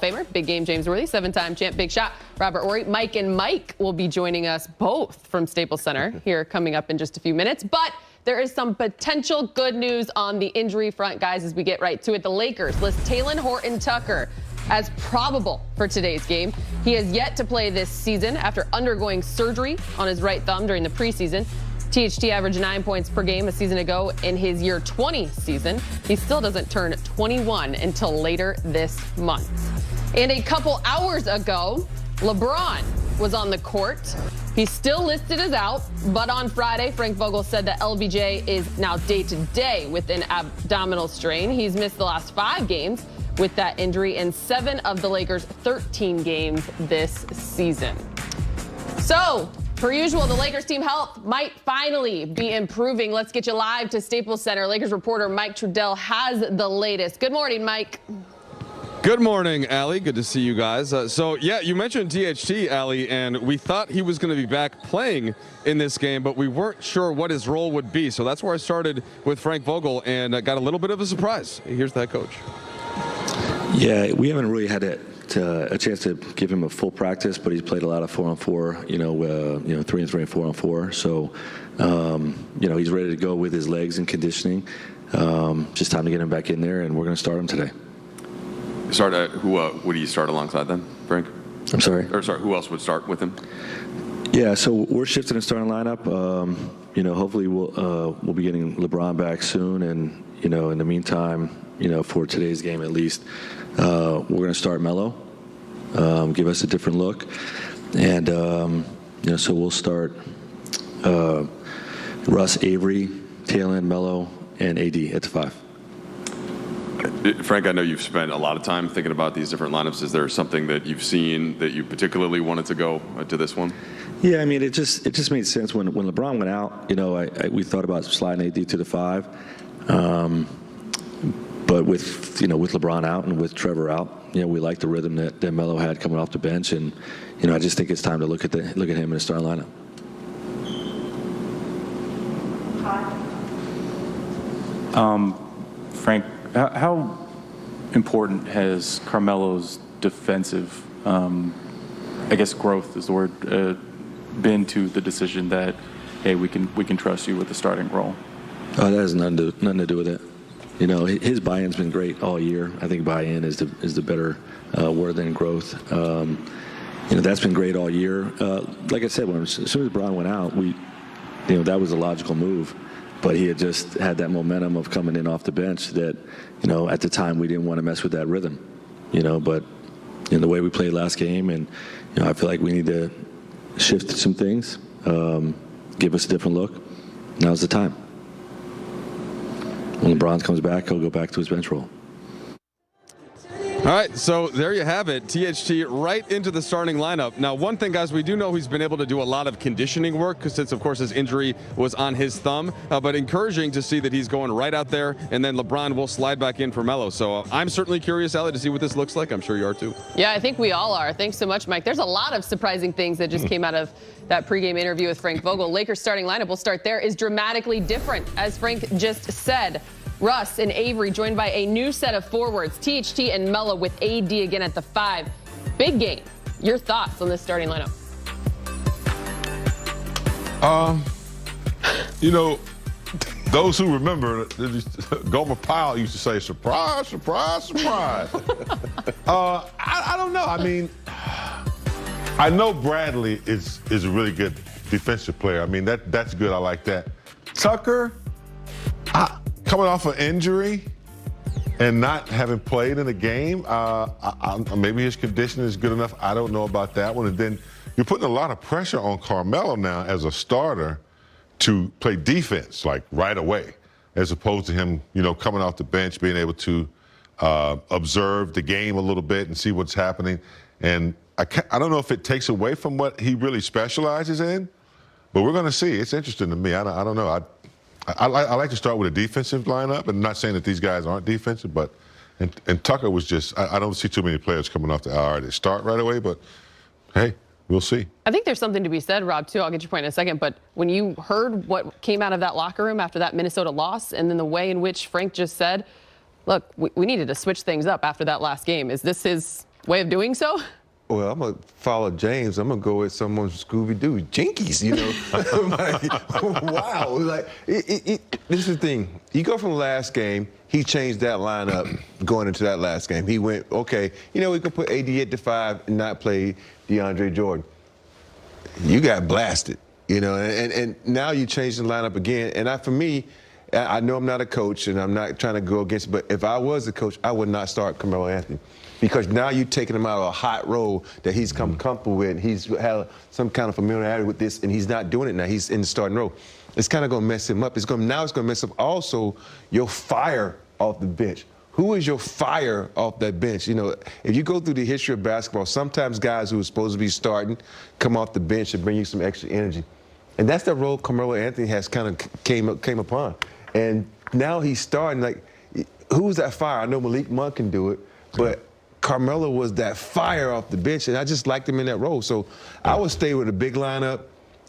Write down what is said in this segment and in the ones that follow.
Famer, Big Game James Worthy, 7-time champ Big Shot Robert Horry. Mike and Mike will be joining us both from Staples Center here coming up in just a few minutes. But there is some potential good news on the injury front, guys, as we get right to it. The Lakers list Talen Horton-Tucker as probable for today's game. He has yet to play this season after undergoing surgery on his right thumb during the preseason. THT averaged 9 points per game a season ago in his year 20 season. He still doesn't turn 21 until later this month. And a couple hours ago, LeBron was on the court. He's still listed as out, but on Friday, Frank Vogel said that LBJ is now day-to-day with an abdominal strain. He's missed the last 5 games with that injury in 7 of the Lakers' 13 games this season. So, per usual, the Lakers team health might finally be improving. Let's get you live to Staples Center. Lakers reporter Mike Trudell has the latest. Good morning, Mike. Good morning, Allie. Good to see you guys. Yeah, you mentioned THT, Allie, and we thought he was going to be back playing in this game, but we weren't sure what his role would be. So that's where I started with Frank Vogel and got a little bit of a surprise. Here's the head coach. Yeah, we haven't really had a chance to give him a full practice, but he's played a lot of 4-on-4, 3-on-3 and 4-on-4. So, he's ready to go with his legs and conditioning. Just time to get him back in there, and we're going to start him today. Who do you start alongside then, Frank? I'm sorry? Who else would start with him? Yeah, so we're shifting the starting lineup. Hopefully we'll be getting LeBron back soon, and in the meantime, for today's game at least, we're going to start Melo, give us a different look, and so we'll start Russ, Avery, Talen, Melo, and AD at the 5. Frank, I know you've spent a lot of time thinking about these different lineups. Is there something that you've seen that you particularly wanted to go to this one? Yeah, I mean, it just made sense when LeBron went out. We thought about sliding AD to the 5, but with LeBron out and with Trevor out, we like the rhythm that Melo had coming off the bench, and I just think it's time to look at him in the starting lineup. Frank, how important has Carmelo's defensive, growth is the word, been to the decision that, hey, we can trust you with the starting role? Oh, that has nothing to do with it. His buy-in's been great all year. I think buy-in is the better word than growth. That's been great all year. Like I said, as soon as Brown went out, that was a logical move. But he had just had that momentum of coming in off the bench that, at the time we didn't want to mess with that rhythm, but in the way we played last game, and, I feel like we need to shift some things, give us a different look. Now's the time. When LeBron comes back, he'll go back to his bench role. All right, so there you have it. THT right into the starting lineup. Now, one thing, guys, we do know he's been able to do a lot of conditioning work since, of course, his injury was on his thumb. But encouraging to see that he's going right out there, and then LeBron will slide back in for Melo. So I'm certainly curious, Allie, to see what this looks like. I'm sure you are, too. Yeah, I think we all are. Thanks so much, Mike. There's a lot of surprising things that just came out of that pregame interview with Frank Vogel. Lakers starting lineup, we'll start there, is dramatically different, as Frank just said. Russ and Avery joined by a new set of forwards, THT and Melo with AD again at the 5. Big game. Your thoughts on this starting lineup? Those who remember, Gomer Pyle used to say, surprise, surprise, surprise. I don't know. I mean, I know Bradley is a really good defensive player. I mean, that's good. I like that. Tucker, coming off an injury and not having played in a game, maybe his condition is good enough. I don't know about that one. And then you're putting a lot of pressure on Carmelo now as a starter to play defense, like right away, as opposed to him, coming off the bench, being able to observe the game a little bit and see what's happening. And I don't know if it takes away from what he really specializes in, but we're going to see. It's interesting to me. I don't know. I like to start with a defensive lineup, and not saying that these guys aren't defensive, but and Tucker was just, I don't see too many players coming off the IR that start right away, but hey, we'll see. I think there's something to be said, Rob, too. I'll get your point in a second, but when you heard what came out of that locker room after that Minnesota loss, and then the way in which Frank just said, look, we needed to switch things up after that last game. Is this his way of doing so? Well, I'm going to follow James. I'm going to go with someone from Scooby-Doo. Jinkies, you know. I'm like, wow. Like, this is the thing. You go from the last game, he changed that lineup going into that last game. He went, okay, you know, we can put AD at the 5 and not play DeAndre Jordan. You got blasted, you know, and now you change the lineup again. And for me, I know I'm not a coach and I'm not trying to go against, but if I was a coach, I would not start Carmelo Anthony. Because now you're taking him out of a hot role that he's come comfortable with. He's had some kind of familiarity with this, and he's not doing it now. He's in the starting role. It's kind of going to mess him up. Now it's going to mess up also your fire off the bench. Who is your fire off that bench? You know, if you go through the history of basketball, sometimes guys who are supposed to be starting come off the bench and bring you some extra energy. And that's the role Carmelo Anthony has kind of came upon. And now he's starting, like, who's that fire? I know Malik Monk can do it, but Carmelo was that fire off the bench, and I just liked him in that role. So I would stay with a big lineup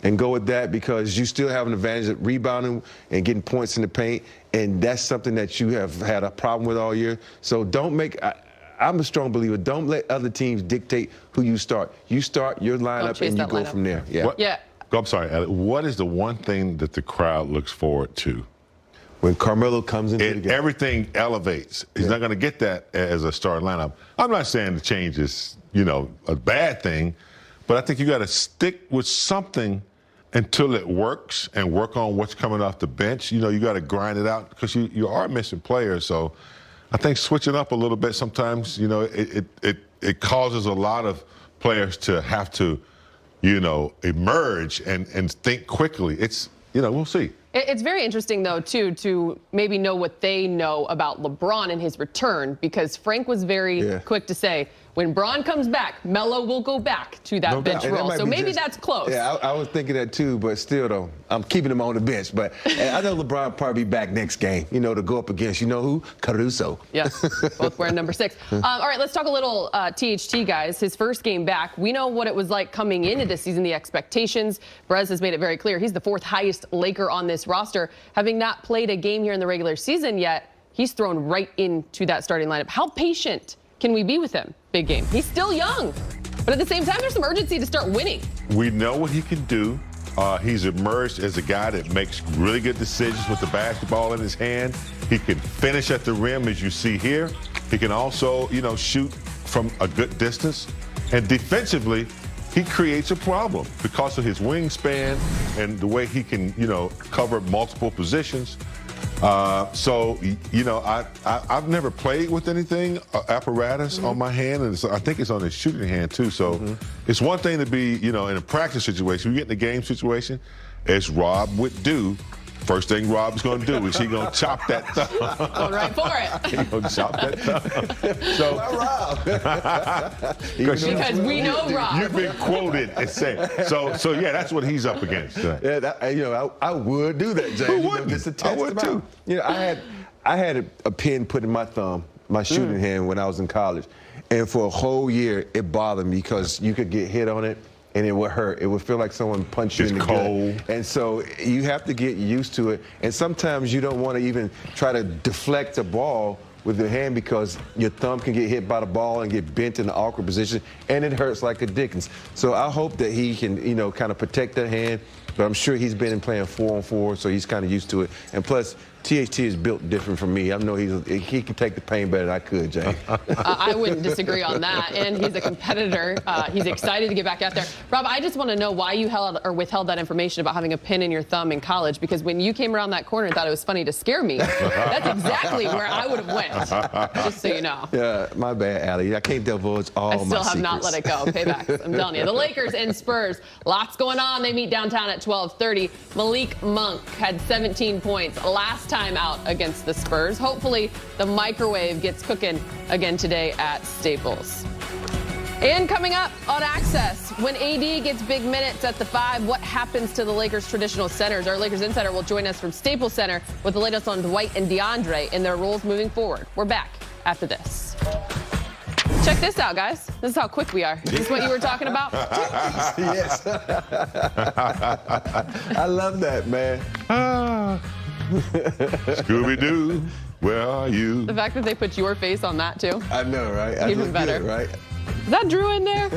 and go with that because you still have an advantage at rebounding and getting points in the paint, and that's something that you have had a problem with all year. So don't make I'm a strong believer. Don't let other teams dictate who you start. You start your lineup and you go from there. Yeah. Yeah. I'm sorry, Alex. What is the one thing that the crowd looks forward to? When Carmelo comes into the game. Everything elevates. He's not going to get that as a starting lineup. I'm not saying the change is, you know, a bad thing, but I think you got to stick with something until it works and work on what's coming off the bench. You know, you got to grind it out because you are missing players. So I think switching up a little bit sometimes, you know, it causes a lot of players to have to, you know, emerge and think quickly. It's, you know, we'll see. It's very interesting, though, too, to maybe know what they know about LeBron and his return, because Frank was very quick to say, when Bron comes back, Melo will go back to that bench role. So maybe that's close. Yeah, I was thinking that too, but still, though, I'm keeping him on the bench. But I know LeBron will probably be back next game, you know, to go up against, you know who? Caruso. Yes, both wearing number 6. All right, let's talk a little THT, guys. His first game back, we know what it was like coming into this season, the expectations. Brez has made it very clear. He's the 4th highest Laker on this roster. Having not played a game here in the regular season yet, he's thrown right into that starting lineup. How patient can we be with him? Big game. He's still young, but at the same time, there's some urgency to start winning. We know what he can do. He's emerged as a guy that makes really good decisions with the basketball in his hand. He can finish at the rim, as you see here. He can also, you know, shoot from a good distance. And defensively, he creates a problem because of his wingspan and the way he can, you know, cover multiple positions. So, you know, I've never played with anything apparatus on my hand, and I think it's on his shooting hand too. So it's one thing to be, you know, in a practice situation. You get in a game situation, as Rob would do. First thing Rob's going to do is he's going to chop that thumb. Going right for it. He's going to chop that thumb. So, Rob. Because we know Rob. You've been quoted as saying. So yeah, that's what he's up against. Yeah, you know, I would do that, James. Who wouldn't? Just to test I would him too. out. You know, I had a pin put in my thumb, my shooting hand when I was in college, and for a whole year it bothered me because you could get hit on it. And it would hurt. It would feel like someone punched you in the gut. And so you have to get used to it. And sometimes you don't want to even try to deflect a ball with your hand because your thumb can get hit by the ball and get bent in an awkward position, and it hurts like a dickens. So I hope that he can, you know, kind of protect that hand. But I'm sure he's been playing 4-on-4, so he's kind of used to it. And plus, THT is built different from me. I know he can take the pain better than I could, Jay. I wouldn't disagree on that. And he's a competitor. He's excited to get back out there. Rob, I just want to know why you held or withheld that information about having a pin in your thumb in college, because when you came around that corner and thought it was funny to scare me, that's exactly where I would have went, just so you know. Yeah, my bad, Allie. I can't divulge all my secrets. I still have not let it go. Payback, I'm telling you. The Lakers and Spurs, lots going on. They meet downtown at 12:30. Malik Monk had 17 points last time out against the Spurs. Hopefully the microwave gets cooking again today at Staples. And coming up on Access, when AD gets big minutes at the 5, what happens to the Lakers' traditional centers? Our Lakers insider will join us from Staples Center with the latest on Dwight and DeAndre and their roles moving forward. We're back after this. Check this out, guys. This is how quick we are. Is this what you were talking about? Yes. I love that, man. Scooby-Doo. Where are you? The fact that they put your face on that too. I know, right? I Even look better. good, right? Is that Drew in there?